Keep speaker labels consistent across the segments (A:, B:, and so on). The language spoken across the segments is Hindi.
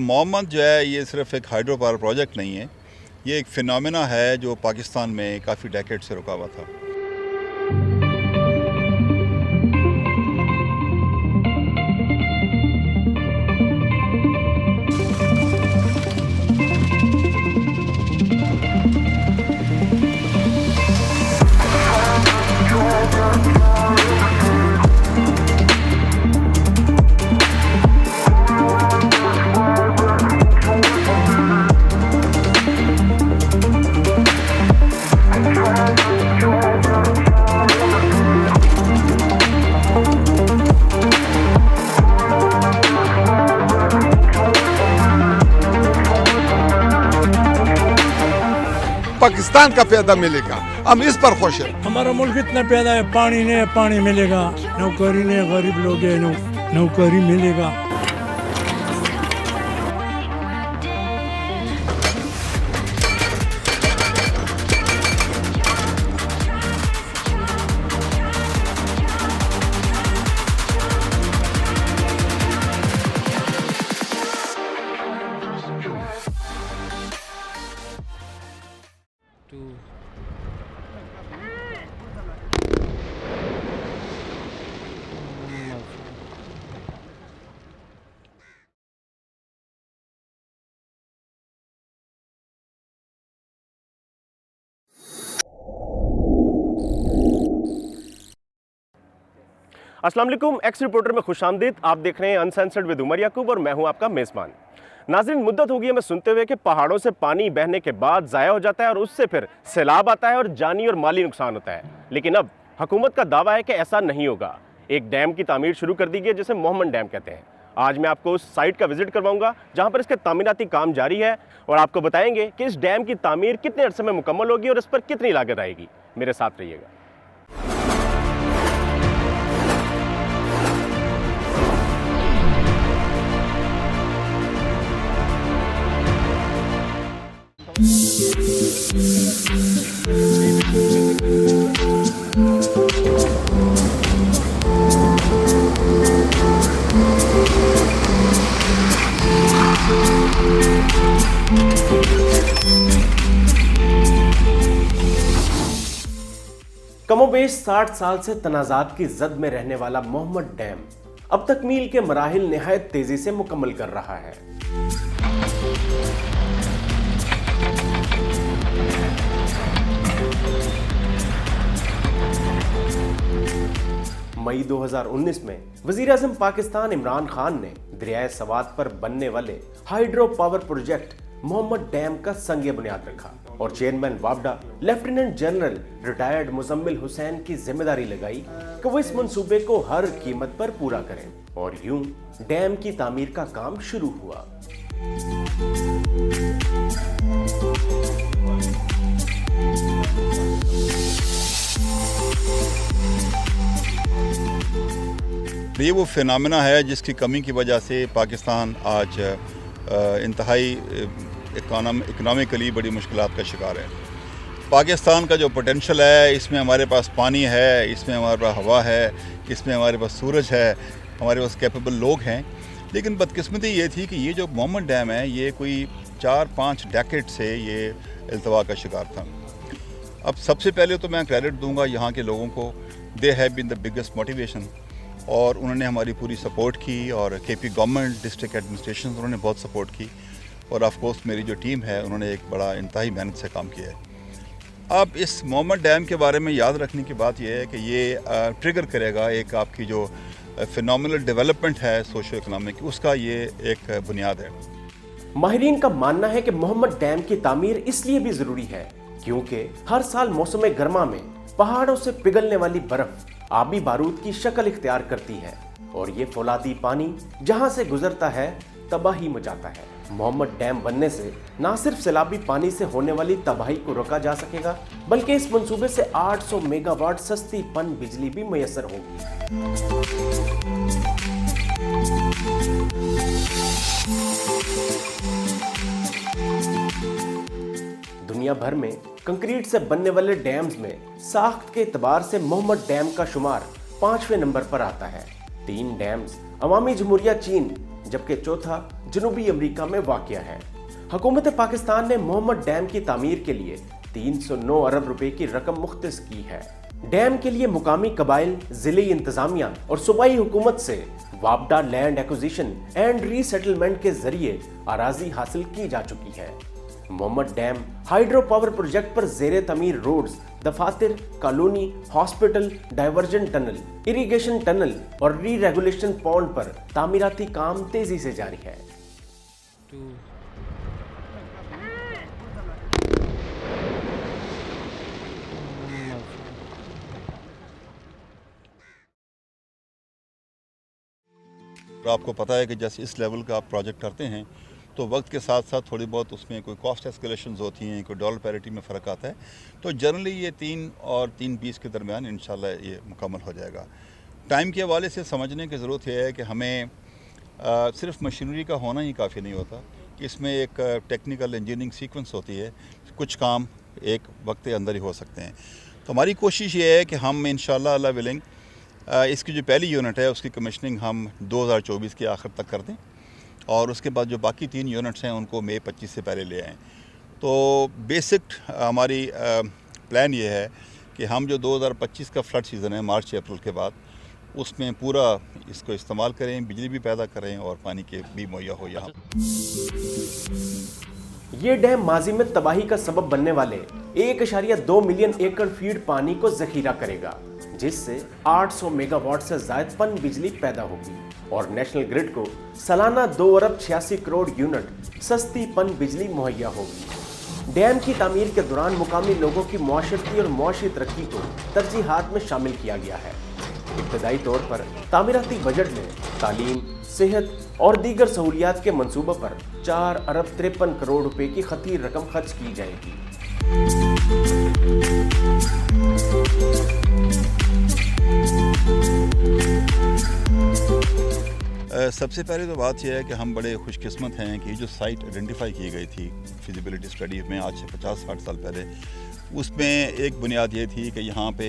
A: मोहम्मद जो है ये सिर्फ एक हाइड्रो पावर प्रोजेक्ट नहीं है, ये एक फिनोमेना है जो पाकिस्तान में काफ़ी डेकेड से रुका हुआ था।
B: पाकिस्तान का पैदा मिलेगा, हम इस पर खुश हैं।
C: हमारा मुल्क इतना पैदा है, पानी नहीं है, पानी मिलेगा। नौकरी नहीं, गरीब लोग हैं, नौकरी मिलेगा।
D: अस्सलाम वालेकुम, एक्स रिपोर्टर में खुशामदीद। आप देख रहे हैं अनसेंसर्ड विद उमर याकूब और मैं हूं आपका मेज़बान। नाज़रीन, मुद्दत होगी हमें सुनते हुए कि पहाड़ों से पानी बहने के बाद ज़ाया हो जाता है और उससे फिर सैलाब आता है और जानी और माली नुकसान होता है। लेकिन अब हुकूमत का दावा है कि ऐसा नहीं होगा। एक डैम की तामीर शुरू कर दी गई है जिसे मोहम्मद डैम कहते हैं। आज मैं आपको उस साइट का विजिट करवाऊंगा जहां पर इसके तामीराती काम जारी है और आपको बताएंगे कि इस डैम की तामीर कितने अरसे में मुकम्मल होगी और इस पर कितनी लागत आएगी। मेरे साथ रहिएगा। कमोबेश 60 साल से तनाज़ात की जद में रहने वाला मोहम्मद डैम अब तकमील के मराहिल निहायत तेजी से मुकम्मल कर रहा है। मई 2019 में वज़ीर-ए-आज़म पाकिस्तान इमरान खान ने दरियाए सवात पर बनने वाले hydro power project Mohmand dam का संग बुनियाद रखा और चेयरमैन वापडा lieutenant general retired Muzammil Hussain की जिम्मेदारी लगाई कि वो इस मंसूबे को हर कीमत पर पूरा करें और यूं डैम की तामीर का काम शुरू हुआ।
A: ये वो फिनोमेना है जिसकी कमी की वजह से पाकिस्तान आज इंतहाई इकनॉमिकली बड़ी मुश्किलात का शिकार है। पाकिस्तान का जो पोटेंशल है, इसमें हमारे पास पानी है, इसमें हमारे पास हवा है, इसमें हमारे पास सूरज है, हमारे पास कैपेबल लोग हैं। लेकिन बदकिस्मती ये थी कि ये जो मोहम्मद डैम है ये कोई 4-5 डेकेड से ये अल्तवा का शिकार था। अब सबसे पहले तो मैं क्रेडिट दूंगा यहाँ के लोगों को। They have been the biggest motivation और उन्होंने हमारी पूरी सपोर्ट की और केपी गवर्नमेंट, डिस्ट्रिक्ट एडमिनिस्ट्रेशन उन्होंने बहुत सपोर्ट की और ऑफ कोर्स मेरी जो टीम है उन्होंने एक बड़ा इंतहाई मेहनत से काम किया है। अब इस मोहम्मद डैम के बारे में याद रखने की बात यह है कि ये ट्रिगर करेगा एक आपकी जो फिनोमिनल डेवलपमेंट है सोशो इकोनॉमिक, उसका ये एक बुनियाद है।
D: माहिरीन का मानना है कि मोहम्मद डैम की तामीर इसलिए भी जरूरी है क्योंकि हर साल मौसम गर्मा में पहाड़ों से पिघलने वाली बर्फ आबी बारूद की शक्ल इख्तियार करती है और ये फौलादी पानी जहां से गुजरता है तबाही मचाता है। मोहम्मद डैम बनने से न सिर्फ सैलाबी पानी से होने वाली तबाही को रोका जा सकेगा बल्कि इस मंसूबे से 800 मेगावाट सस्ती पन बिजली भी मैसर होगी। दुनिया भर में कंक्रीट से बनने वाले डैम्स में साख्त के एतबार से मोहम्मद डैम का शुमार 5वें नंबर पर आता है। 3 डैम्स अवामी जमहूरिया चीन जबकि चौथा जनूबी अमेरिका में वाक़या है। हुकूमत पाकिस्तान ने मोहम्मद डैम की तामीर के लिए 309 अरब रुपए की रकम मुख्तस की है। डैम के लिए मुकामी कबाइल, जिले इंतजामिया और सूबाई हुकूमत से वापडा लैंड एक्विजिशन एंड रीसेटलमेंट के जरिए अराजी हासिल की जा चुकी है। Mohmand dam hydro power project पर जेर तमीर रोड्स, दफातर, colony, hospital, diversion tunnel, irrigation tunnel और री रेगुलेशन पॉन्ड पर तामीराती काम तेजी से जारी है।
A: तो आपको पता है कि जैसे इस लेवल का आप प्रोजेक्ट करते हैं तो वक्त के साथ साथ थोड़ी बहुत उसमें कोई कॉस्ट एस्केलेशंस होती हैं, कोई डॉलर पैरिटी में फ़र्क आता है। तो जनरली ये 3 और 3.20 के दरमियान इंशाल्लाह ये मुकम्मल हो जाएगा। टाइम के हवाले से समझने की ज़रूरत यह है कि हमें सिर्फ मशीनरी का होना ही काफ़ी नहीं होता कि इसमें एक टेक्निकल इंजीनियरिंग सीक्वेंस होती है। कुछ काम एक वक्त के अंदर ही हो सकते हैं। तो हमारी कोशिश ये है कि हम इंशाल्लाह अल्लाह विलिंग इसकी जो पहली यूनिट है उसकी कमिशनिंग हम 2024 के आखिर तक कर दें और उसके बाद जो बाकी 3 यूनिट्स हैं उनको मई 25 से पहले ले आएँ। तो बेसिक हमारी प्लान ये है कि हम जो 2025 का फ्लड सीज़न है मार्च अप्रैल के बाद, उसमें पूरा इसको इस्तेमाल करें, बिजली भी पैदा करें और पानी के भी मुहैया हो यहाँ।
D: ये डैम माजी में तबाही का सबब बनने वाले 1.2 मिलियन एकड़ फीट पानी को जखीरा करेगा, जिससे 800 मेगावाट से ज्यादा पन बिजली पैदा होगी और नेशनल ग्रिड को सालाना 2 अरब 86 करोड़ यूनिट सस्ती पन बिजली मुहैया होगी। डैम की तामीर के दौरान मुकामी लोगों की मुआशरती और मुआशी तरक्की को तरजीहात में शामिल किया गया है। इब्तदाई तौर पर तामीराती बजट में तालीम, सेहत और दीगर सहूलियात के मंसूबों पर 4 अरब 53 करोड़ रुपए की खतीर रकम खर्च की जाएगी।
A: सबसे पहले तो बात यह है कि हम बड़े खुशकिस्मत हैं कि जो साइट आइडेंटिफाई की गई थी फिजिबिलिटी स्टडी में आज से 50-60 साल पहले, उसमें एक बुनियाद ये थी कि यहाँ पे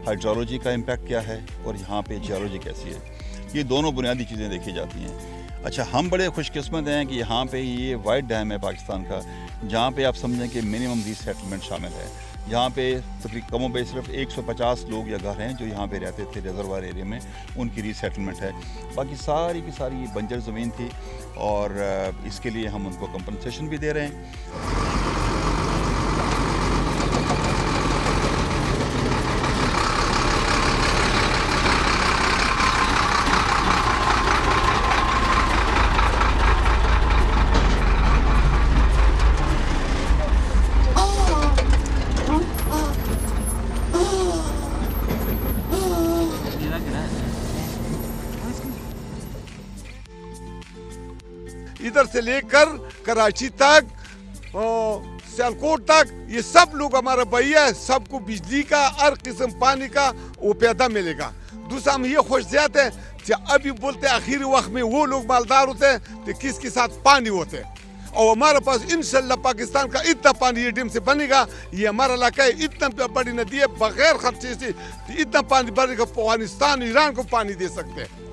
A: हाइड्रोलॉजी का इम्पैक्ट क्या है और यहाँ पे जियोलॉजी कैसी है। ये दोनों बुनियादी चीज़ें देखी जाती हैं। अच्छा, हम बड़े खुशकिस्मत हैं कि यहाँ पे ये वाइड डैम है पाकिस्तान का, जहाँ पे आप समझें कि मिनिमम रीसेटलमेंट शामिल है। यहाँ पे तकरीबन कमों पे सिर्फ 150 लोग या घर हैं जो यहाँ पे रहते थे रिजर्वायर एरिया में, उनकी रीसेटलमेंट है। बाकी सारी की सारी बंजर ज़मीन थी और इसके लिए हम उनको कंपनसेशन भी दे रहे हैं।
B: इधर से लेकर कराची तक, सियालकोट तक, ये सब लोग हमारा भैया है, सबको बिजली का हर किस्म पानी का वो पैदा मिलेगा। दूसरा हम ये खुश जाते हैं कि अभी बोलते हैं आखिरी वक्त में वो लोग मालदार होते हैं तो किसके साथ पानी होते हैं, और हमारे पास इंशाल्लाह पाकिस्तान का इतना पानी ये डैम से बनेगा। ये हमारा इलाका है, इतना बड़ी नदी है, बगैर खर्चे से इतना पानी बनेगा अफगानिस्तान, ईरान को पानी दे सकते हैं।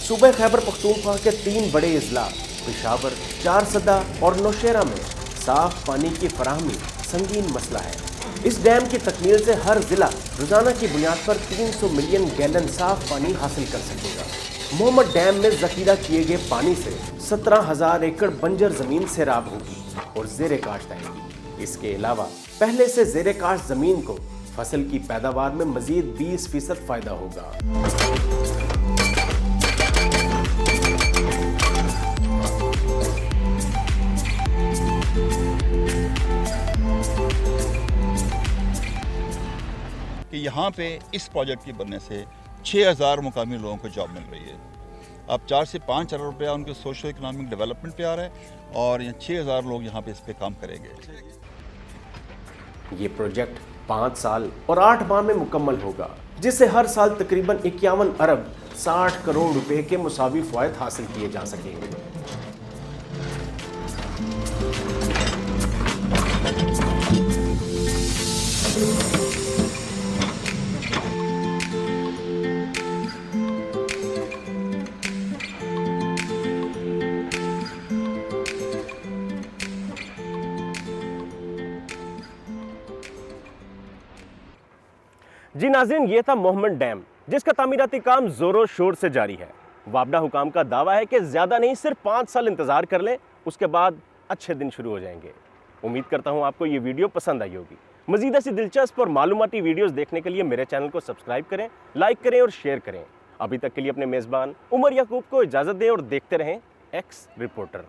D: सूबे खैबर पख्तूनख्वा के 3 बड़े अजला पेशावर, चारसदा और नौशेरा में साफ पानी की फराहमी संगीन मसला है। इस डैम की तकमील से हर जिला रोजाना की बुनियाद पर 300 मिलियन गैलन साफ पानी हासिल कर सकेगा। मोहम्मद डैम में जखीरा किए गए पानी से 17,000 एकड़ बंजर जमीन सैराब होगी और ज़ेरे काश्त आएगी। इसके अलावा पहले से ज़ेरे काश्त जमीन को फसल की पैदावार में मजीद 20% फायदा होगा।
A: कि यहाँ पे इस प्रोजेक्ट के बनने से 6,000 मुकामी लोगों को जॉब मिल रही है। अब 4 से 5 अरब रुपया उनके सोशो इकोनॉमिक डेवलपमेंट पे आ रहा है और 6,000 लोग यहाँ पे इस पे काम करेंगे।
D: ये प्रोजेक्ट 5 साल और 8 माह में मुकम्मल होगा, जिससे हर साल तकरीबन 51 अरब 60 करोड़ रुपए के मुसावी फ़वाइद हासिल किए जा सकेंगे। जी नाज़रीन, ये था मोहम्मद डैम, जिसका तामीराती काम जोरों शोर से जारी है। वापडा हुकाम का दावा है कि ज़्यादा नहीं, सिर्फ 5 साल इंतज़ार कर लें, उसके बाद अच्छे दिन शुरू हो जाएंगे। उम्मीद करता हूँ आपको ये वीडियो पसंद आई होगी। मज़ीद ऐसी दिलचस्प और मालूमाती वीडियोस देखने के लिए मेरे चैनल को सब्सक्राइब करें, लाइक करें और शेयर करें। अभी तक के लिए अपने मेज़बान उमर याकूब को इजाज़त दें और देखते रहें एक्स रिपोर्टर।